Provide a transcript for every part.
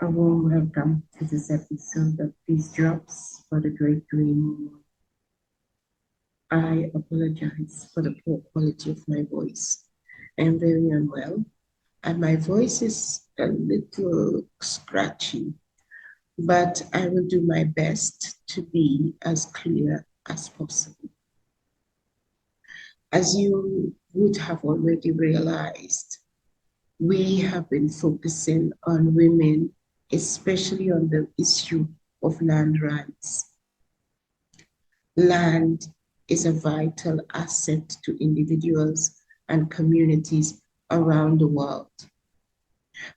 A warm welcome to this episode of Peace Drops for the Great Rain. I apologize for the poor quality of my voice. I am very unwell, and my voice is a little scratchy, but I will do my best to be as clear as possible. As you would have already realized, we have been focusing on women, especially on the issue of land rights. Land is a vital asset to individuals and communities around the world.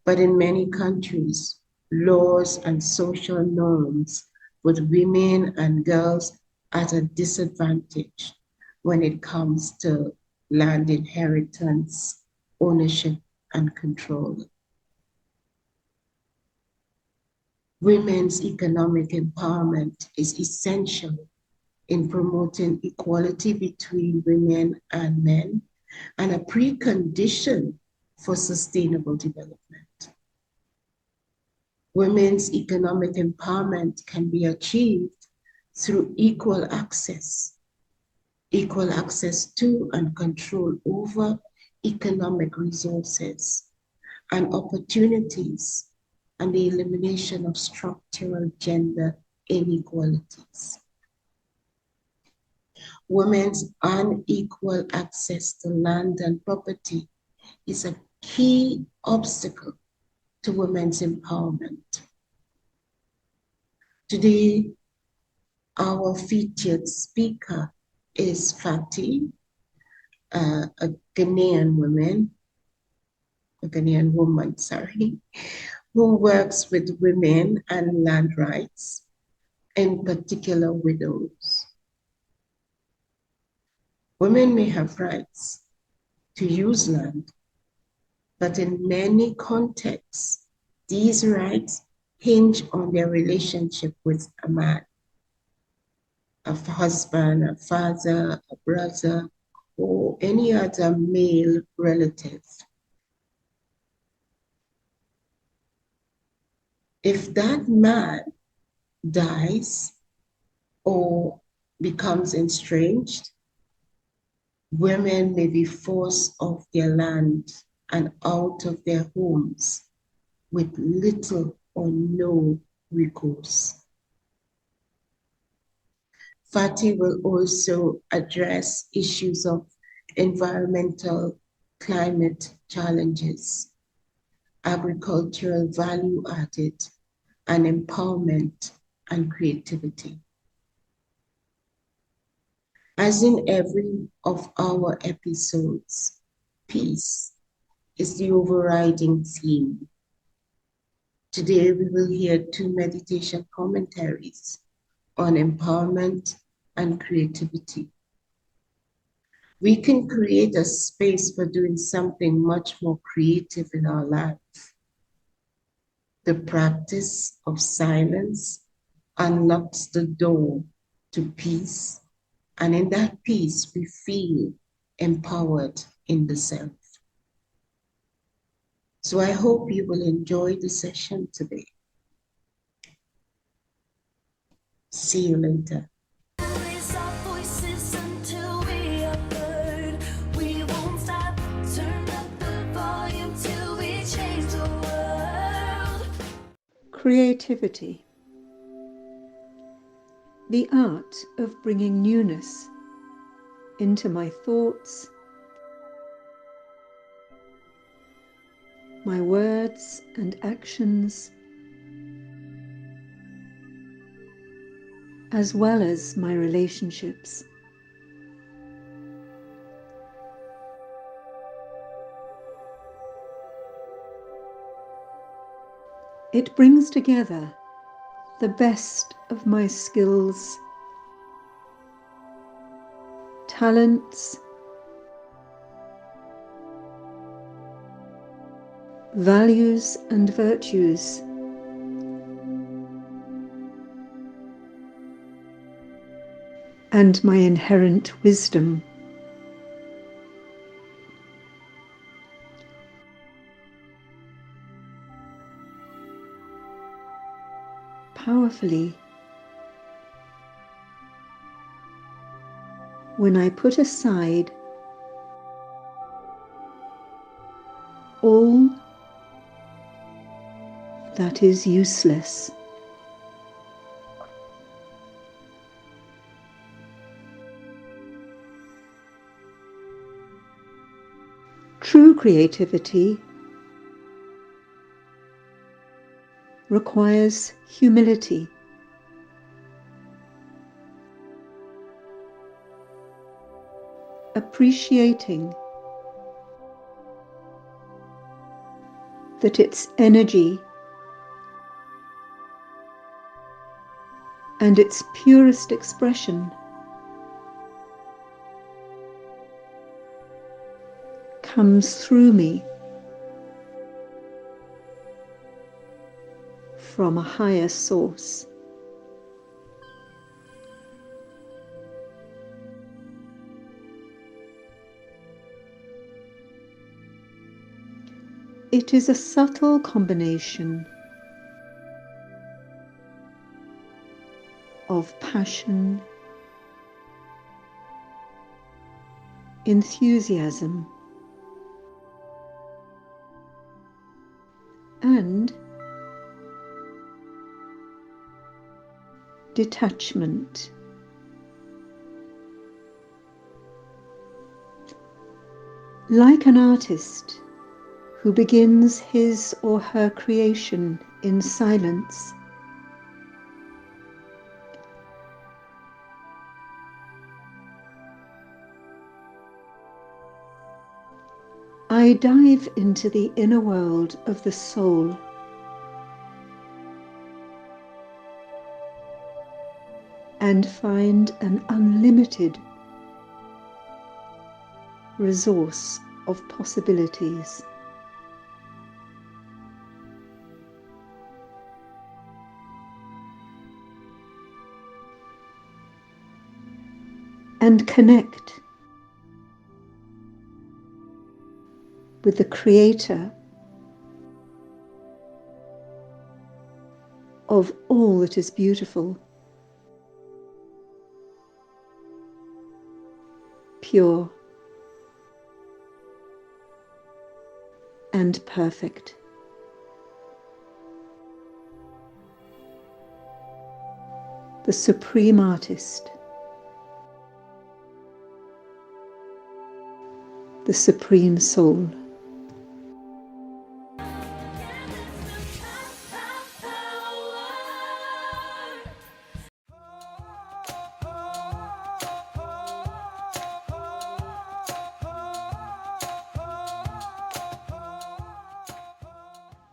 But in many countries, laws and social norms put women and girls at a disadvantage when it comes to land inheritance, ownership, and control. Women's economic empowerment is essential in promoting equality between women and men and a precondition for sustainable development. Women's economic empowerment can be achieved through equal access to and control over economic resources and opportunities, and the elimination of structural gender inequalities. Women's unequal access to land and property is a key obstacle to women's empowerment. Today, our featured speaker is Fati, a Ghanaian woman, who works with women and land rights, in particular widows. Women may have rights to use land, but in many contexts, these rights hinge on their relationship with a man, a husband, a father, a brother, or any other male relative. If that man dies or becomes estranged, women may be forced off their land and out of their homes with little or no recourse. Fati will also address issues of environmental climate challenges, agricultural value added, and empowerment and creativity. As in every of our episodes, peace is the overriding theme. Today we will hear two meditation commentaries on empowerment and creativity. We can create a space for doing something much more creative in our life. The practice of silence unlocks the door to peace, and in that peace we feel empowered in the self. So I hope you will enjoy the session today. See you later. Creativity. The art of bringing newness into my thoughts, my words and actions, as well as my relationships. It brings together the best of my skills, talents, values and virtues, and my inherent wisdom. powerfully when I put aside all that is useless. True creativity requires humility. Appreciating that its energy and its purest expression comes through me from a higher source. It is a subtle combination of passion, enthusiasm, and detachment. Like an artist who begins his or her creation in silence, I dive into the inner world of the soul and find an unlimited resource of possibilities. And connect with the creator of all that is beautiful, pure, and perfect. The supreme artist, the supreme soul.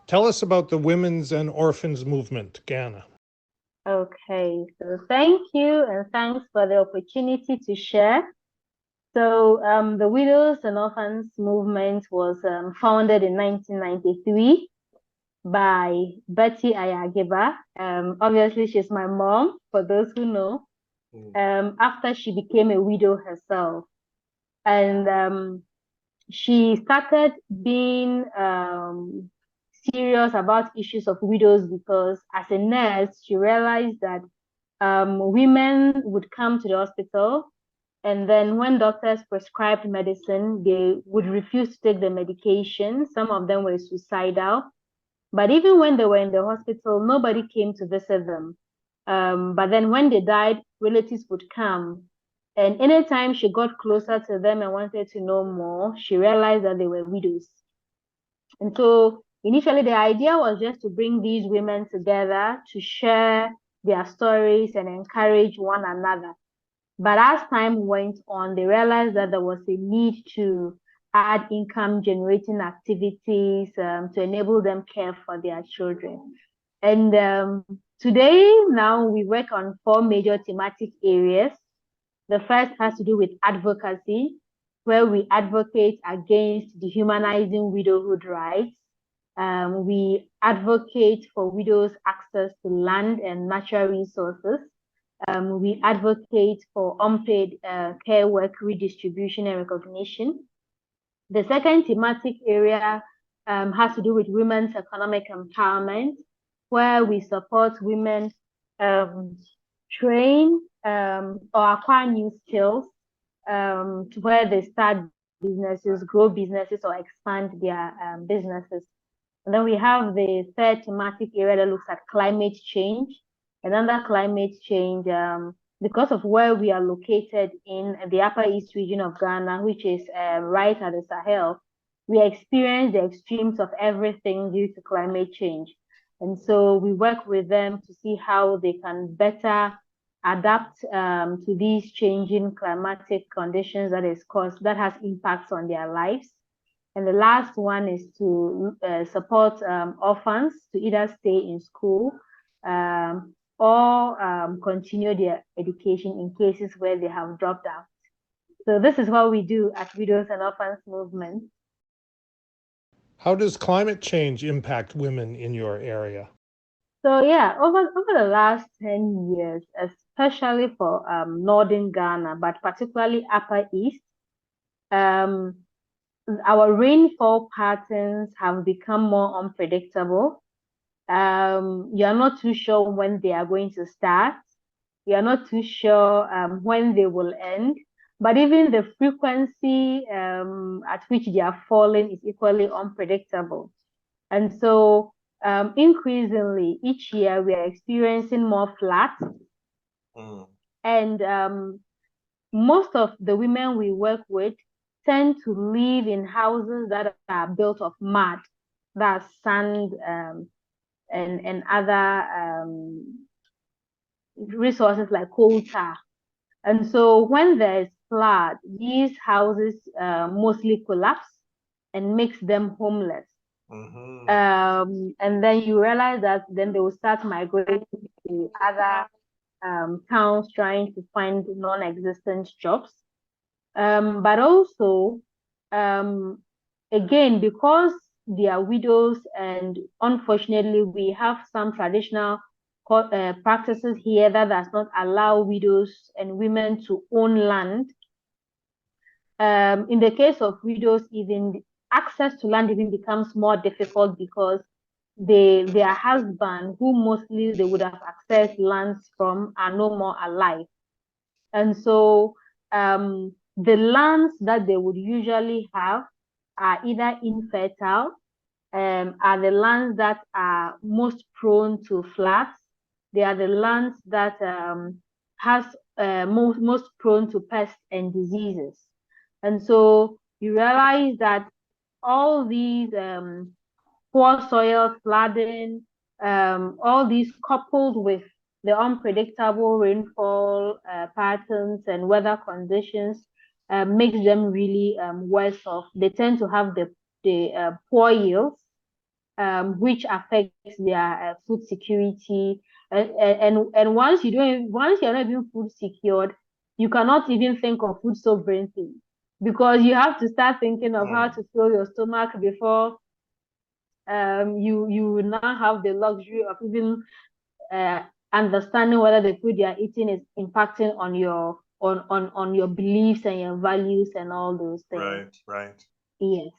Tell us about the Women's and Orphans Movement, Ghana. Okay, so thank you and thanks for the opportunity to share. So the Widows and Orphans Movement was founded in 1993 by Betty Ayagiba. Obviously, she's my mom, for those who know, after she became a widow herself. And she started being serious about issues of widows because as a nurse, she realized that women would come to the hospital, and then when doctors prescribed medicine, they would refuse to take the medication. Some of them were suicidal. But even when they were in the hospital, nobody came to visit them. But then when they died, relatives would come. And anytime she got closer to them and wanted to know more, she realized that they were widows. And so initially the idea was just to bring these women together to share their stories and encourage one another. But as time went on, they realized that there was a need to add income generating activities to enable them care for their children. And today, now we work on 4 major thematic areas. The first has to do with advocacy, where we advocate against dehumanizing widowhood rights. We advocate for widows' access to land and natural resources. We advocate for unpaid care work redistribution and recognition. The second thematic area has to do with women's economic empowerment, where we support women train or acquire new skills to where they start businesses, grow businesses, or expand their businesses. And then we have the third thematic area that looks at climate change. And under climate change, because of where we are located in the Upper East region of Ghana, which is right at the Sahel, we experience the extremes of everything due to climate change. And so we work with them to see how they can better adapt to these changing climatic conditions that has impacts on their lives. And the last one is to support orphans to either stay in school or continue their education in cases where they have dropped out. So this is what we do at Widows and Orphans Movement. How does climate change impact women in your area? So yeah, over the last 10 years, especially for northern Ghana, but particularly Upper East, our rainfall patterns have become more unpredictable. You're not too sure when they are going to start. You're not too sure when they will end. But even the frequency at which they are falling is equally unpredictable. And so increasingly, each year we are experiencing more floods. And most of the women we work with tend to live in houses that are built of mud, that's sand and other resources like coal tar. And so when there's flood, these houses mostly collapse and makes them homeless. And then you realize that then they will start migrating to other towns trying to find non-existent jobs. But also, again, because they are widows, and unfortunately, we have some traditional practices here that does not allow widows and women to own land. In the case of widows, even access to land even becomes more difficult because their husband, who mostly they would have accessed lands from, are no more alive. And so the lands that they would usually have are either infertile, are the lands that are most prone to floods. They are the lands that most prone to pests and diseases. And so you realize that all these poor soil, flooding, all these coupled with the unpredictable rainfall patterns and weather conditions makes them really worse off. They tend to have the poor yields, which affects their food security. And once you're not even food secured, you cannot even think of food sovereignty, because you have to start thinking of how to fill your stomach before you now have the luxury of even understanding whether the food you're eating is impacting on your beliefs and your values and all those things. Right. Yes.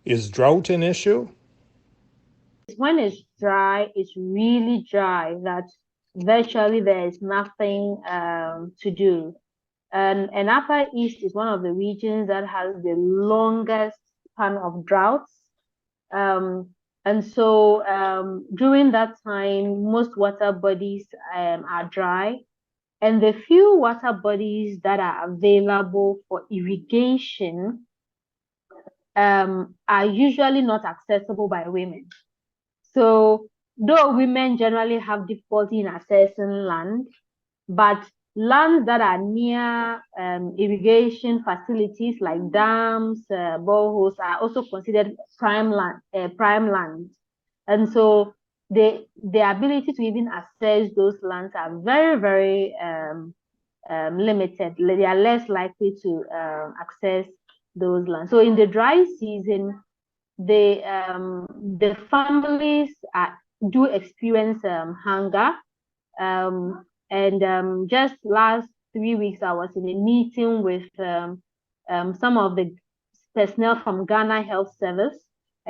Is drought an issue? When it's dry, it's really dry, that virtually there is nothing to do. And Upper East is one of the regions that has the longest span of droughts. And so during that time, most water bodies are dry. And the few water bodies that are available for irrigation are usually not accessible by women. So though women generally have difficulty in accessing land, but lands that are near irrigation facilities like dams, boreholes are also considered prime land. And so the ability to even access those lands are very, very limited. They are less likely to access those lands. So in the dry season, the families do experience hunger. And just last 3 weeks, I was in a meeting with some of the personnel from Ghana Health Service,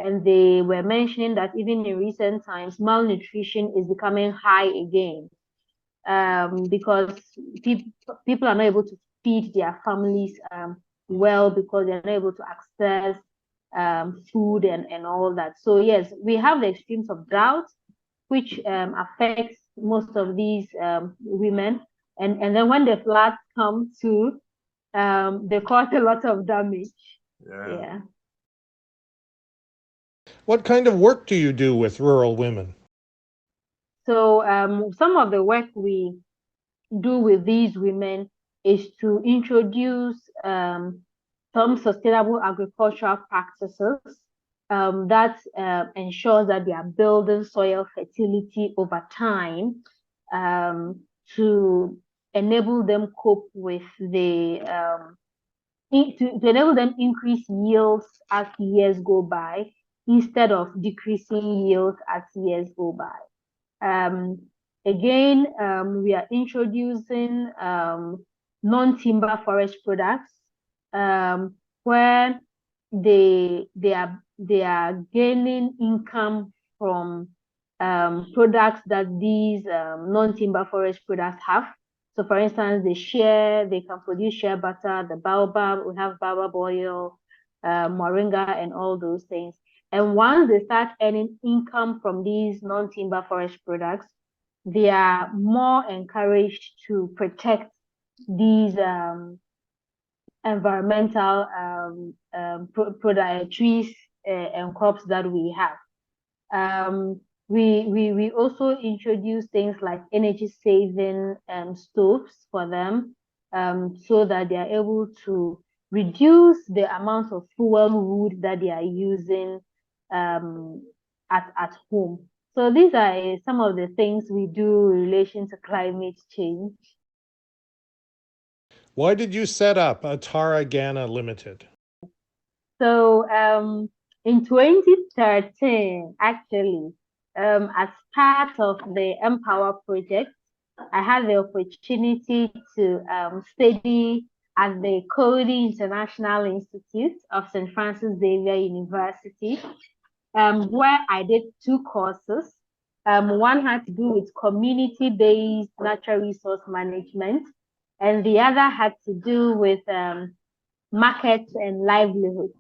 and they were mentioning that even in recent times, malnutrition is becoming high again, because people are not able to feed their families well, because they're not able to access food and all that. So yes, we have the extremes of drought, which affects most of these women. And then when the floods come too, they cause a lot of damage. Yeah. What kind of work do you do with rural women? So some of the work we do with these women is to introduce some sustainable agricultural practices that ensures that they are building soil fertility over time, to enable them cope with the to enable them increase yields as years go by, instead of decreasing yields as years go by. Again, we are introducing non-timber forest products, where they are gaining income from products that these non-timber forest products have. So, for instance, they can produce shea butter, the baobab, we have baobab oil, moringa, and all those things. And once they start earning income from these non-timber forest products, they are more encouraged to protect these environmental trees and crops that we have. We also introduce things like energy saving stoves for them, so that they are able to reduce the amount of fuel wood that they are using at home. So these are some of the things we do in relation to climate change. Why did you set up Atara Ghana Limited? So in 2013, actually, as part of the Empower project, I had the opportunity to study at the Cody International Institute of St. Francis Xavier University, where I did two courses. One had to do with community-based natural resource management, and the other had to do with markets and livelihood.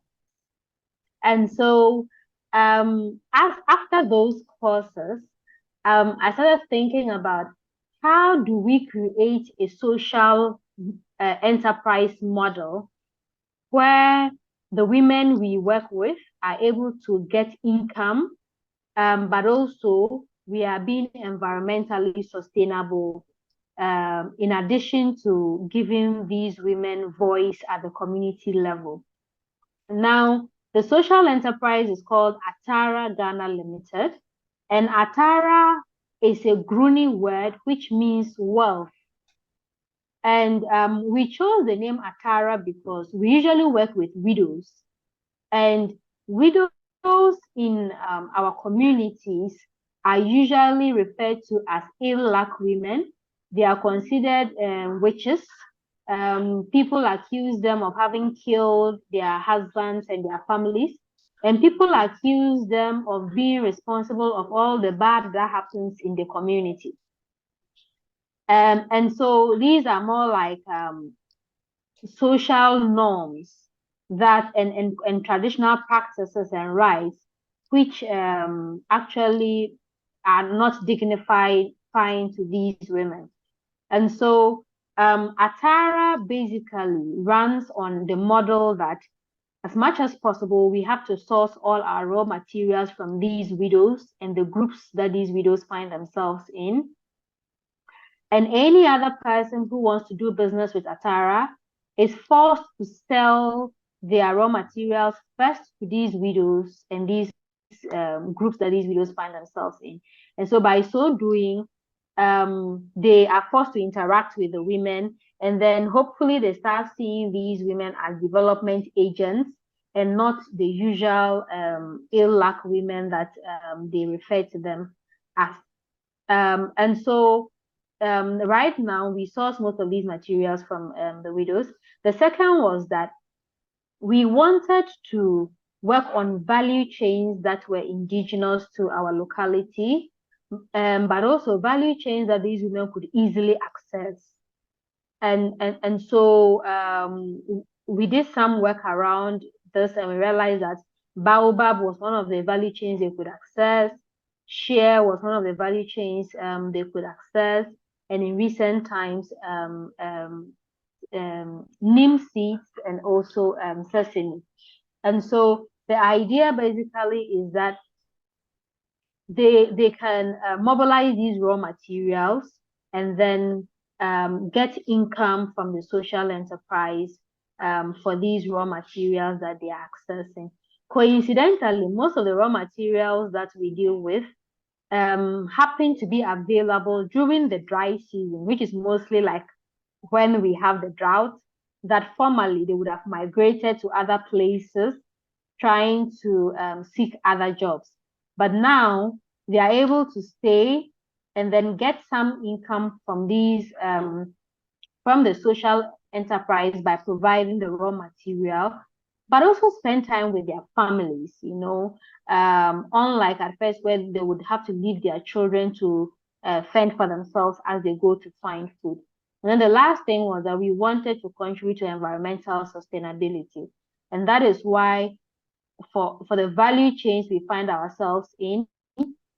And so after those courses, I started thinking about how do we create a social enterprise model where the women we work with are able to get income, but also we are being environmentally sustainable, in addition to giving these women voice at the community level. Now, the social enterprise is called Atara Ghana Limited, and Atara is a Gruni word which means wealth. And we chose the name Atara because we usually work with widows, and widows in our communities are usually referred to as ill-luck women. They are considered witches. People accuse them of having killed their husbands and their families, and people accuse them of being responsible of all the bad that happens in the community. And so these are more like social norms that and traditional practices and rights, which actually are not dignified fine to these women. And so Atara basically runs on the model that as much as possible, we have to source all our raw materials from these widows and the groups that these widows find themselves in. And any other person who wants to do business with Atara is forced to sell their raw materials first to these widows and these groups that these widows find themselves in. And so by so doing, they are forced to interact with the women, and then hopefully they start seeing these women as development agents and not the usual ill-luck women that they refer to them as. And so right now we source most of these materials from the widows. The second was that we wanted to work on value chains that were indigenous to our locality, but also value chains that these women could easily access. And so we did some work around this, and we realized that baobab was one of the value chains they could access. Shea was one of the value chains they could access. And in recent times, neem seeds and also sesame. And so the idea basically is that they can mobilize these raw materials and then get income from the social enterprise for these raw materials that they are accessing. Coincidentally, most of the raw materials that we deal with happen to be available during the dry season, which is mostly like when we have the drought, that formerly they would have migrated to other places trying to seek other jobs. But now they are able to stay and then get some income from these from the social enterprise by providing the raw material, but also spend time with their families, unlike at first where they would have to leave their children to fend for themselves as they go to find food. And then the last thing was that we wanted to contribute to environmental sustainability. And that is why for the value chains we find ourselves in,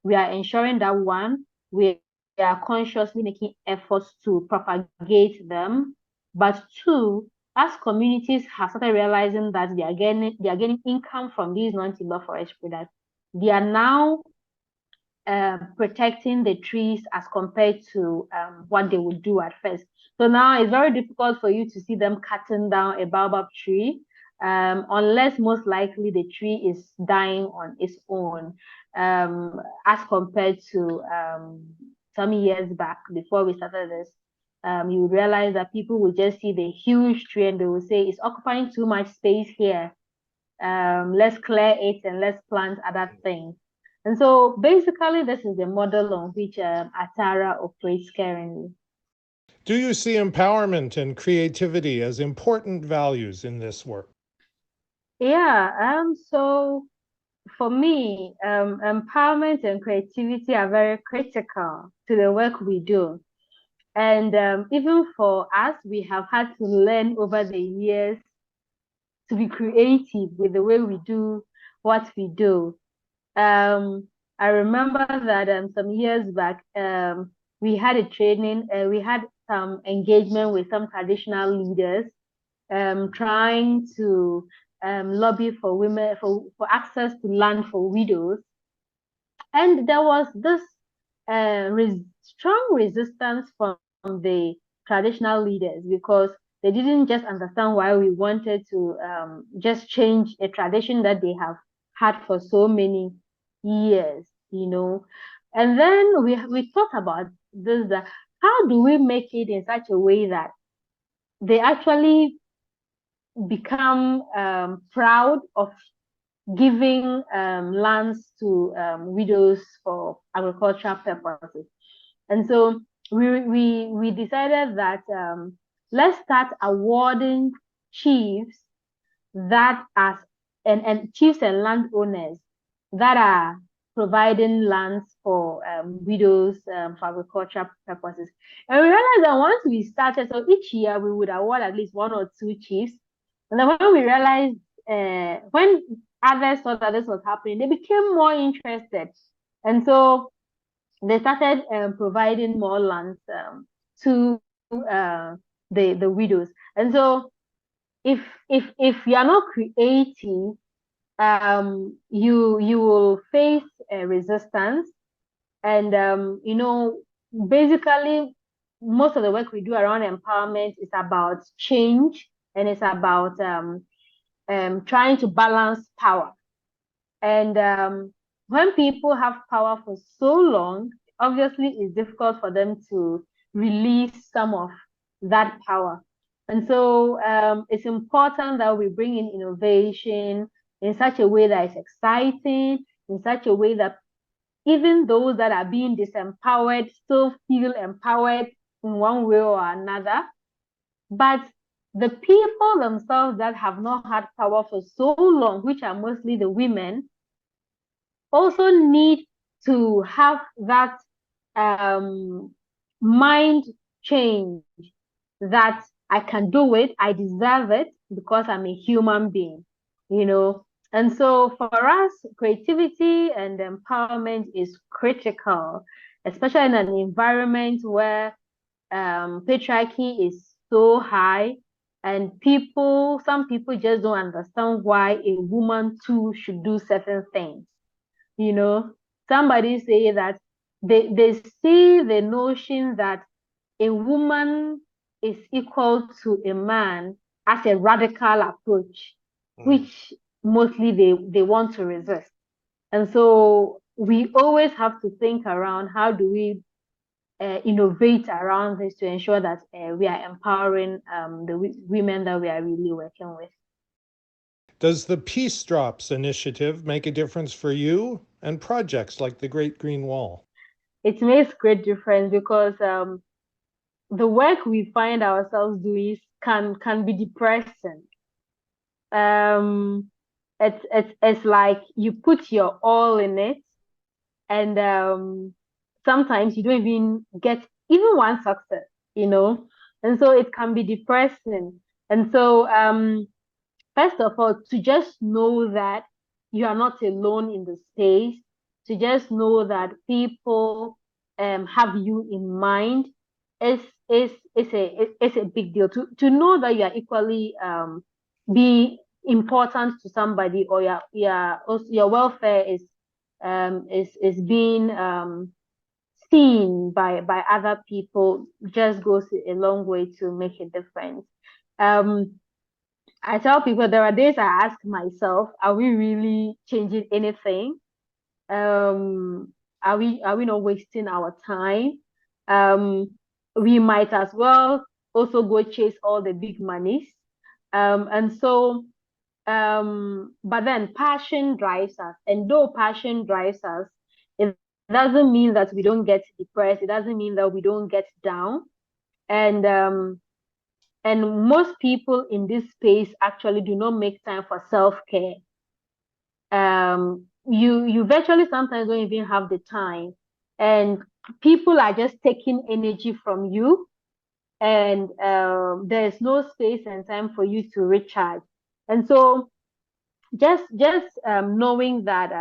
we are ensuring that one, we are consciously making efforts to propagate them, but two, as communities have started realizing that they are getting income from these non-timber forest products, they are now protecting the trees as compared to what they would do at first. So now it's very difficult for you to see them cutting down a baobab tree, unless most likely the tree is dying on its own, as compared to some years back before we started this. You realize that people will just see the huge tree and they will say it's occupying too much space here. Let's clear it and let's plant other things. And so basically, this is the model on which Atara operates currently. Do you see empowerment and creativity as important values in this work? Yeah, so for me, empowerment and creativity are very critical to the work we do. And even for us, we have had to learn over the years to be creative with the way we do what we do. I remember that some years back, we had a training, we had some engagement with some traditional leaders, trying to lobby for women for access to land for widows. And there was this strong resistance from the traditional leaders because they didn't just understand why we wanted to just change a tradition that they have had for so many years, And then we thought about this, that how do we make it in such a way that they actually become proud of giving lands to widows for agricultural purposes. And so we decided that let's start awarding chiefs that are and chiefs and landowners that are providing lands for widows for agricultural purposes. And we realized that once we started, so each year we would award at least 1 or 2 chiefs. And then when we realized, when others saw that this was happening, they became more interested. And so they started providing more lands to the widows. And so if you are not creative, you will face resistance. And basically most of the work we do around empowerment is about change, and it's about trying to balance power. And when people have power for so long, obviously it's difficult for them to release some of that power. And so it's important that we bring in innovation in such a way that is exciting, in such a way that even those that are being disempowered still feel empowered in one way or another. But the people themselves that have not had power for so long, which are mostly the women, also need to have that mind change that I can do it, I deserve it because I'm a human being, you know. And so for us, creativity and empowerment is critical, especially in an environment where patriarchy is so high and some people just don't understand why a woman too should do certain things, you know. Somebody say that they see the notion that a woman is equal to a man as a radical approach, which mostly they want to resist. And so we always have to think around how do we innovate around this to ensure that we are empowering the women that we are really working with. Does the Peace Drops initiative make a difference for you and projects like the Great Green Wall? It makes great difference because the work we find ourselves doing can be depressing. It's like you put your all in it, and sometimes you don't even get even one success, you know, and so it can be depressing. And so first of all, to just know that you are not alone in the space, to just know that people have you in mind is is a big deal. To know that you are equally be important to somebody, or your welfare is being seen by other people, just goes a long way to make a difference. I tell people there are days I ask myself, are we really changing anything? Are we not wasting our time? We might as well also go chase all the big monies. And so but then passion drives us, and though passion drives us, it doesn't mean that we don't get depressed. It doesn't mean that we don't get down. And most people in this space actually do not make time for self-care. You virtually sometimes don't even have the time, and people are just taking energy from you, and there's no space and time for you to recharge. And so just knowing that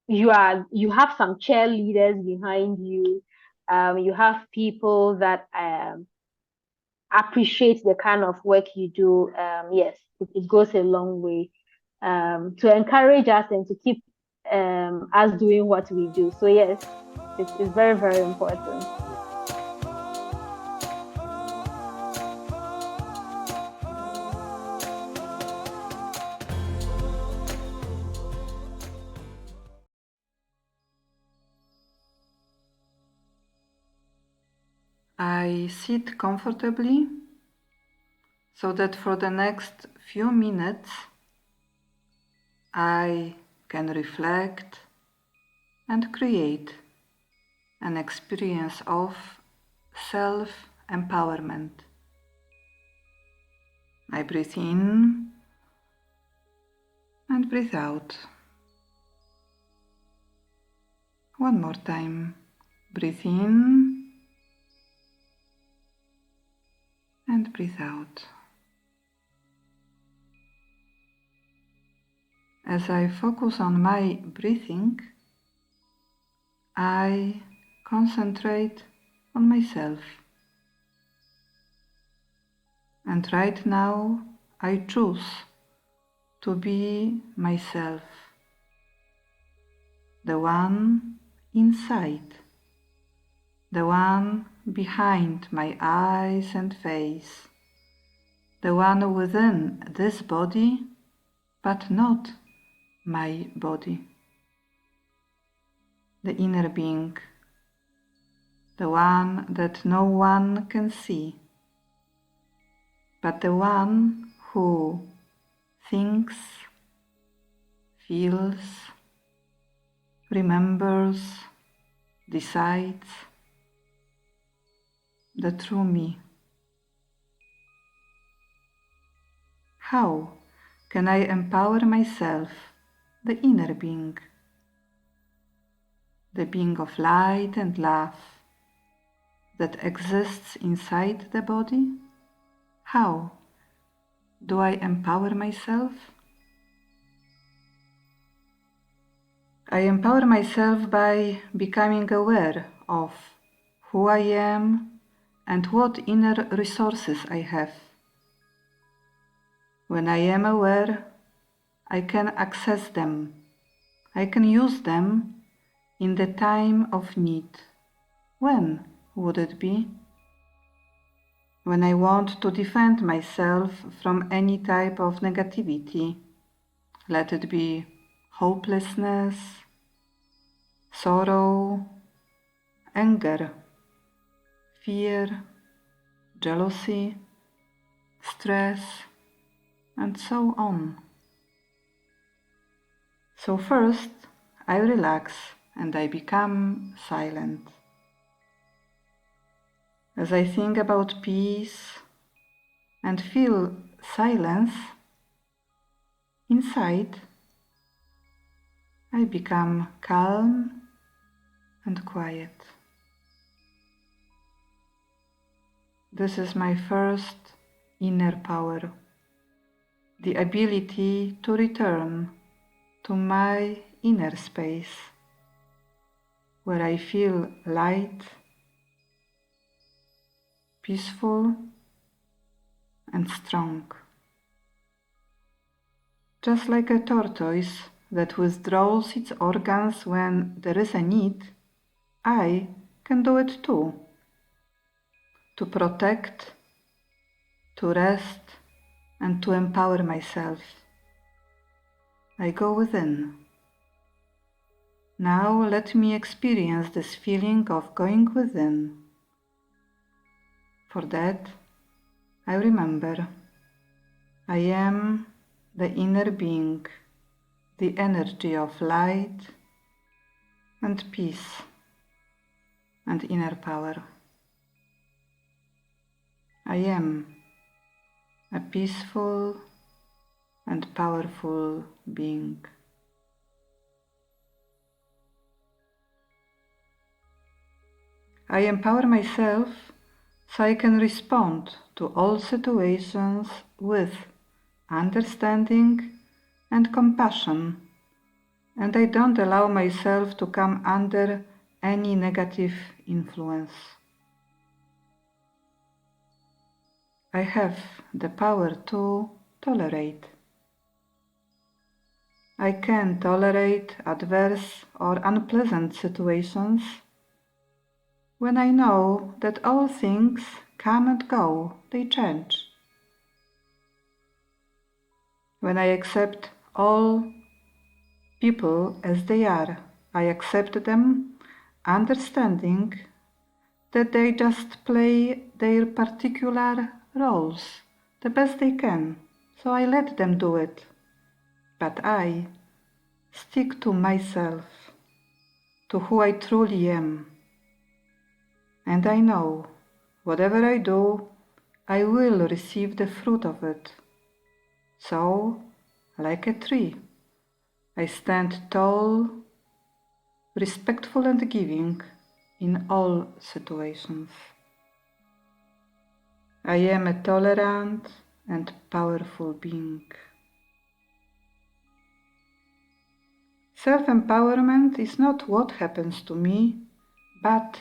you have some cheerleaders behind you, you have people that appreciate the kind of work you do. Yes, it goes a long way to encourage us and to keep us doing what we do. So yes, it's very, very important. I sit comfortably so that for the next few minutes I can reflect and create an experience of self-empowerment. I breathe in and breathe out. One more time. Breathe in and breathe out. As I focus on my breathing, I concentrate on myself. And right now, I choose to be myself, the one inside, the one behind my eyes and face, the one within this body, but not my body, the inner being, the one that no one can see, but the one who thinks, feels, remembers, decides, the true me. How can I empower myself, the inner being, the being of light and love that exists inside the body? How do I empower myself? I empower myself by becoming aware of who I am and what inner resources I have. When I am aware, I can access them. I can use them in the time of need. When would it be? When I want to defend myself from any type of negativity, let it be hopelessness, sorrow, anger, fear, jealousy, stress, and so on. So first, I relax and I become silent. As I think about peace and feel silence inside, I become calm and quiet. This is my first inner power, the ability to return to my inner space, where I feel light, peaceful, and strong. Just like a tortoise that withdraws its organs when there is a need, I can do it too. To protect, to rest, and to empower myself. I go within. Now let me experience this feeling of going within. For that, I remember I am the inner being, the energy of light and peace and inner power. I am a peaceful and powerful being. I empower myself so I can respond to all situations with understanding and compassion, and I don't allow myself to come under any negative influence. I have the power to tolerate. I can tolerate adverse or unpleasant situations when I know that all things come and go, they change. When I accept all people as they are, I accept them, understanding that they just play their particular roles the best they can, so I let them do it. But I stick to myself, to who I truly am. And I know, whatever I do, I will receive the fruit of it. So, like a tree, I stand tall, respectful and giving in all situations. I am a tolerant and powerful being. Self-empowerment is not what happens to me, but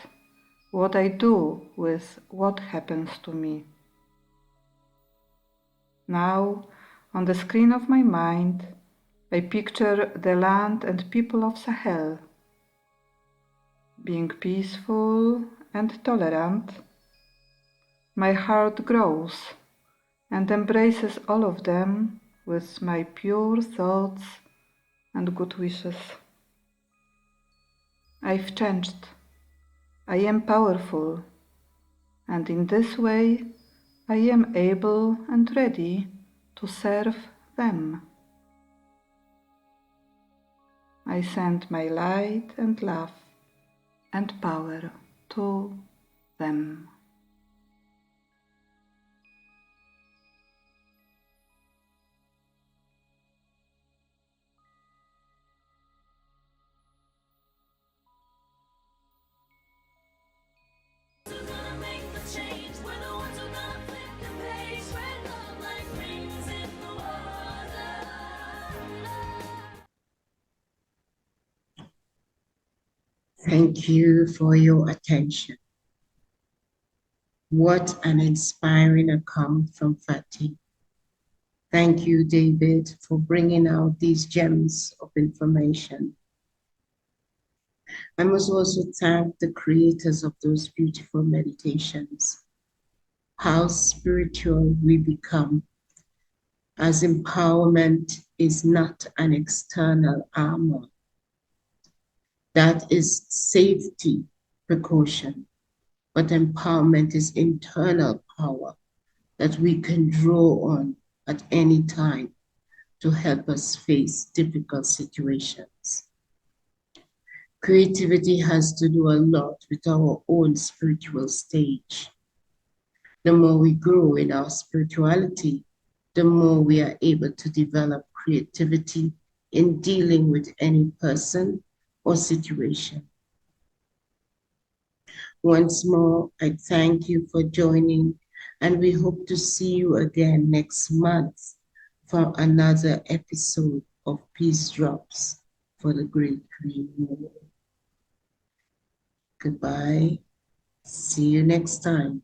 what I do with what happens to me. Now, on the screen of my mind, I picture the land and people of Sahel. Being peaceful and tolerant, my heart grows and embraces all of them with my pure thoughts and good wishes. I've changed. I am powerful, and in this way I am able and ready to serve them. I send my light and love and power to them. Thank you for your attention. What an inspiring account from Fatih. Thank you, David, for bringing out these gems of information. I must also thank the creators of those beautiful meditations. How spiritual we become, as empowerment is not an external armor. That is safety precaution, but empowerment is internal power that we can draw on at any time to help us face difficult situations. Creativity has to do a lot with our own spiritual stage. The more we grow in our spirituality, the more we are able to develop creativity in dealing with any person or situation. Once more, I thank you for joining, and we hope to see you again next month for another episode of Peace Drops for the Great Green Wall. Goodbye. See you next time.